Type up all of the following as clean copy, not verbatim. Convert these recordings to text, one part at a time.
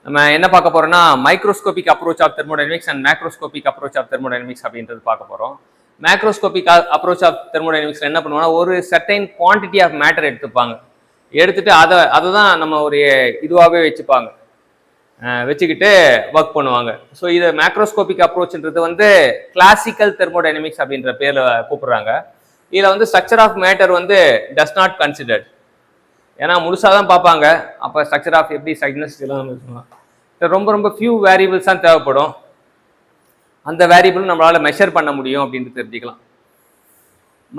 நம்ம என்ன பார்க்க போறோம்னா microscopic approach of thermodynamics and macroscopic approach of thermodynamics அப்படின்றது பார்க்க போறோம். மேக்ரோஸ்கோபிக் அப்ரோச் ஆஃப் தெர்மோடைனமிக்ஸ்ல என்ன பண்ணுவாங்கன்னா ஒரு சர்டைன் குவான்டிட்டி ஆஃப் மேட்டர் எடுத்துப்பாங்க. எடுத்துட்டு அதை தான் நம்ம ஒரு இதுவாகவே வச்சுப்பாங்க, வச்சுக்கிட்டு ஒர்க் பண்ணுவாங்க. ஸோ இது மேக்ரோஸ்கோபிக் அப்ரோச்ன்றது வந்து கிளாசிக்கல் தெர்மோடைனமிக்ஸ் அப்படின்ற பேர்ல கூப்பிடுறாங்க. இதில் வந்து ஸ்ட்ரக்சர் ஆஃப் மேட்டர் வந்து டஸ் நாட் கன்சிடர்ட். ஏன்னா முழுசாக தான் பார்ப்பாங்க. அப்போ ஸ்ட்ரக்சர் ஆஃப் எப்படி சைட்னஸ் எல்லாம் ரொம்ப ரொம்ப ஃபியூ வேரியபிள்ஸ் தான் தேவைப்படும். அந்த வேரியபிள் நம்மளால் மெஷர் பண்ண முடியும் அப்படின்ட்டு தெரிஞ்சுக்கலாம்.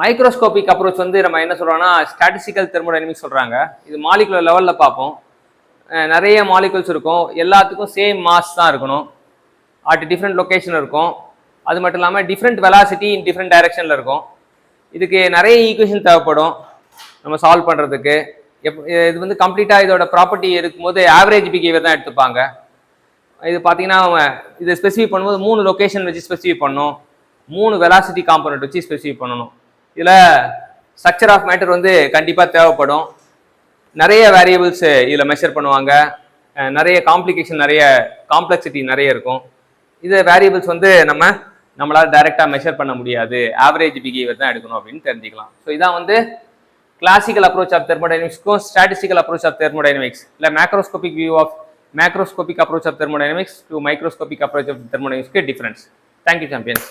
மைக்ரோஸ்கோபிக் அப்ரோச் வந்து நம்ம என்ன சொல்கிறோம்னா ஸ்டாட்டிஸ்டிக்கல் தெர்மோடைனமிக்ஸ் சொல்கிறாங்க. இது மாலிகுலர் லெவலில் பார்ப்போம். நிறைய மாலிகுல்ஸ் இருக்கும், எல்லாத்துக்கும் சேம் மாஸ் தான் இருக்கணும், அட் டிஃப்ரெண்ட் லொக்கேஷன் இருக்கும். அது மட்டும் இல்லாமல் டிஃப்ரெண்ட் வெலாசிட்டி இன் டிஃப்ரெண்ட் டைரக்ஷனில் இருக்கும். இதுக்கு நிறைய ஈக்குவேஷன் தேவைப்படும் நம்ம சால்வ் பண்ணுறதுக்கு. இது வந்து கம்ப்ளீட்டாக இதோட ப்ராப்பர்ட்டி இருக்கும்போது ஆவரேஜ் பிஹேவியர் தான் எடுத்துப்பாங்க. இது பார்த்தீங்கன்னா இதை ஸ்பெசிஃபை பண்ணும்போது 3 லொக்கேஷன் வச்சு ஸ்பெசிஃபை பண்ணணும், 3 வெலாசிட்டி காம்பனண்ட் வச்சு ஸ்பெசிஃபை பண்ணணும். இதில் ஸ்ட்ரக்சர் ஆஃப் மேட்டர் வந்து கண்டிப்பாக தேவைப்படும். நிறைய வேரியபிள்ஸ் இதில் மெஷர் பண்ணுவாங்க. நிறைய காம்ப்ளிகேஷன், நிறைய காம்ப்ளெக்சிட்டி நிறைய இருக்கும். இது வேரியபிள்ஸ் வந்து நம்மளால் டைரெக்டாக மெஷர் பண்ண முடியாது, ஆவரேஜ் பிஹேவியர் தான் எடுக்கணும் அப்படின்னு தெரிஞ்சுக்கலாம். ஸோ இதான் வந்து கிளாசிக்கல் அப்ரோச் ஆஃப் தெர்மோடைனமிக்ஸ்க்கும் ஸ்டாட்டிஸ்டிக்கல் அப்ரோச் ஆஃப் தெர்மோடைனமிக்ஸ் இல்லை macroscopic view of macroscopic approach of thermodynamics to microscopic approach of தெர்மோடைனமிக்ஸ்க்கு டிஃபரன்ஸ். Thank you champions.